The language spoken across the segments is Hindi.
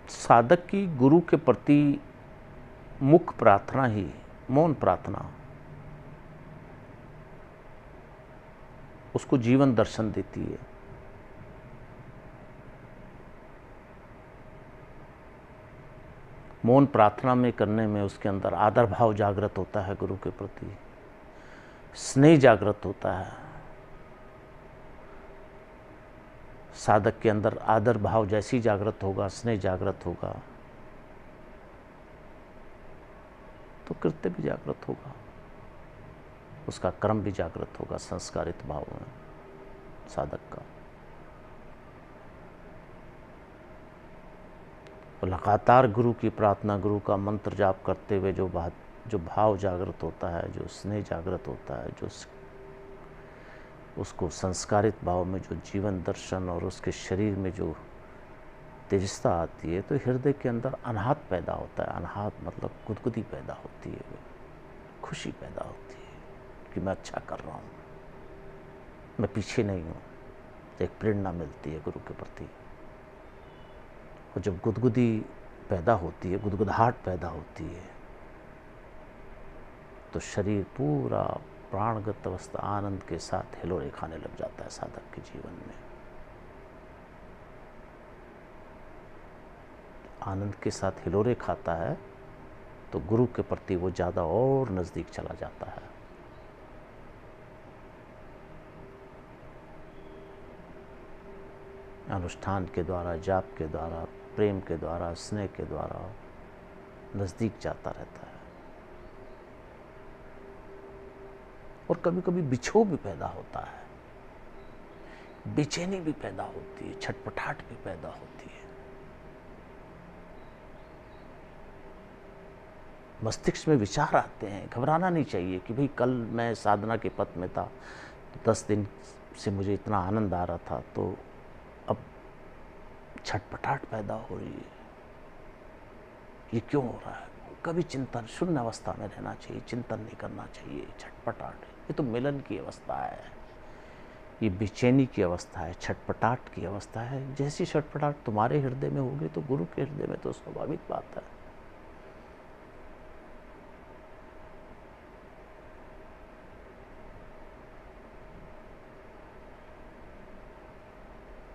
साधक की गुरु के प्रति मुख्य प्रार्थना ही मौन प्रार्थना उसको जीवन दर्शन देती है। मौन प्रार्थना में करने में उसके अंदर आदर भाव जागृत होता है, गुरु के प्रति स्नेह जागृत होता है। साधक के अंदर आदर भाव जैसी जागृत होगा, स्नेह जागृत होगा, तो कृत्य भी जागृत होगा, उसका कर्म भी जागृत होगा संस्कारित भाव में साधक का। तो लगातार गुरु की प्रार्थना, गुरु का मंत्र जाप करते हुए जो भाव जागृत होता है, जो स्नेह जागृत होता है, जो उसको संस्कारित भाव में जो जीवन दर्शन और उसके शरीर में जो तेजस्ता आती है, तो हृदय के अंदर अनाहत पैदा होता है। अनाहत मतलब गुदगुदी पैदा होती है, खुशी पैदा होती है कि मैं अच्छा कर रहा हूँ, मैं पीछे नहीं हूँ। एक प्रेरणा मिलती है गुरु के प्रति। और जब गुदगुदी पैदा होती है, गुदगुदाहट पैदा होती है, तो शरीर पूरा प्राणगत अवस्था आनंद के साथ हिलोरे खाने लग जाता है साधक के जीवन में। आनंद के साथ हिलोरे खाता है तो गुरु के प्रति वो ज़्यादा और नज़दीक चला जाता है। अनुष्ठान के द्वारा, जाप के द्वारा, प्रेम के द्वारा, स्नेह के द्वारा नज़दीक जाता रहता है। और कभी कभी बिछोह भी पैदा होता है, बेचैनी भी पैदा होती है, छटपटाहट भी पैदा होती है। मस्तिष्क में विचार आते हैं। घबराना नहीं चाहिए कि भाई कल मैं साधना के पथ में था, तो 10 दिन से मुझे इतना आनंद आ रहा था, तो अब छटपटाहट पैदा हो रही है, ये क्यों हो रहा है? कभी चिंतन, शून्य अवस्था में रहना चाहिए, चिंतन नहीं करना चाहिए। छटपटाहट ये तो मिलन की अवस्था है, ये बेचैनी की अवस्था है, छटपटाहट की अवस्था है। जैसी छटपटाहट तुम्हारे हृदय में होगी तो गुरु के हृदय में तो स्वाभाविक बात है।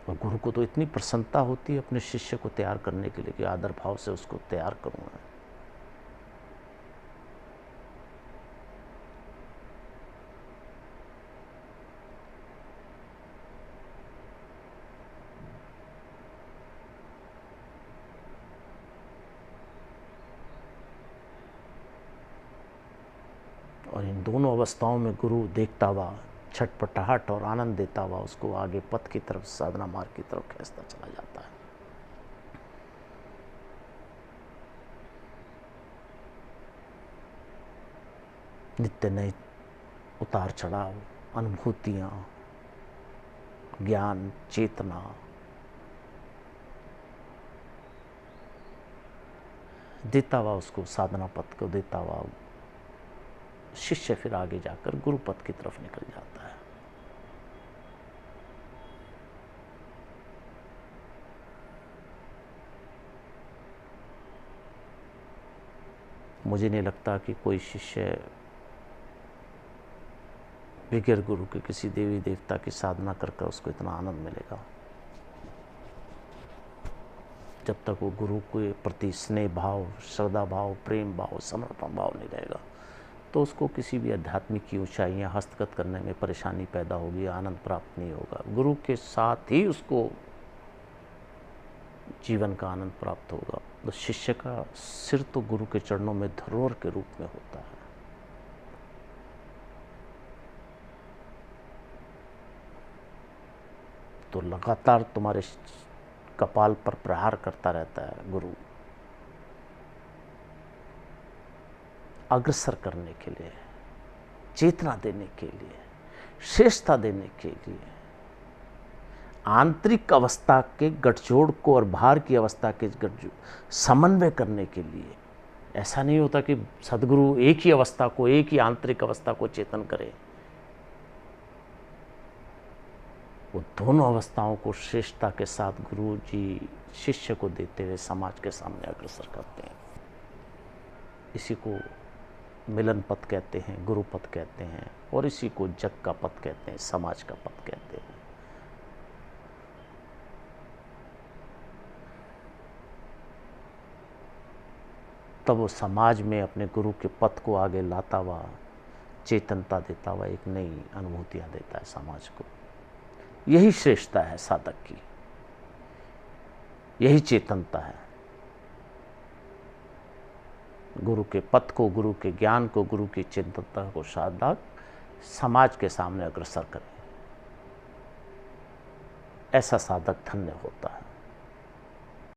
और गुरु को तो इतनी प्रसन्नता होती है अपने शिष्य को तैयार करने के लिए कि आदर भाव से उसको तैयार करूँगा। और इन दोनों अवस्थाओं में गुरु देखता हुआ, छटपटाहट और आनंद देता हुआ उसको आगे पथ की तरफ, साधना मार्ग की तरफ खींचता चला जाता है। नित्य नए उतार चढ़ाव, अनुभूतियाँ, ज्ञान, चेतना देता हुआ उसको, साधना पथ को देता हुआ शिष्य फिर आगे जाकर गुरु पथ की तरफ निकल जाता है। मुझे नहीं लगता कि कोई शिष्य बगैर गुरु के किसी देवी देवता की साधना करके उसको इतना आनंद मिलेगा। जब तक वो गुरु के प्रति स्नेह भाव, श्रद्धा भाव, प्रेम भाव, समर्पण भाव नहीं रहेगा, तो उसको किसी भी आध्यात्मिक की ऊंचाइयाँ हस्तगत करने में परेशानी पैदा होगी, आनंद प्राप्त नहीं होगा। गुरु के साथ ही उसको जीवन का आनंद प्राप्त होगा। तो शिष्य का सिर तो गुरु के चरणों में धरोहर के रूप में होता है। तो लगातार तुम्हारे कपाल पर प्रहार करता रहता है गुरु, अग्रसर करने के लिए, चेतना देने के लिए, श्रेष्ठता देने के लिए, आंतरिक अवस्था के गठजोड़ को और बाहर की अवस्था के समन्वय करने के लिए। ऐसा नहीं होता कि सदगुरु एक ही अवस्था को, एक ही आंतरिक अवस्था को चेतन करे। वो दोनों अवस्थाओं को श्रेष्ठता के साथ गुरु जी शिष्य को देते हुए समाज के सामने अग्रसर करते हैं। इसी को मिलन पथ कहते हैं, गुरु पथ कहते हैं, और इसी को जग का पथ कहते हैं, समाज का पथ कहते हैं। तब वो समाज में अपने गुरु के पथ को आगे लाता हुआ, चेतनता देता हुआ एक नई अनुभूतियाँ देता है समाज को। यही श्रेष्ठता है साधक की, यही चेतनता है। गुरु के पथ को, गुरु के ज्ञान को, गुरु की चेतनता को साधक समाज के सामने अग्रसर करे, ऐसा साधक धन्य होता है।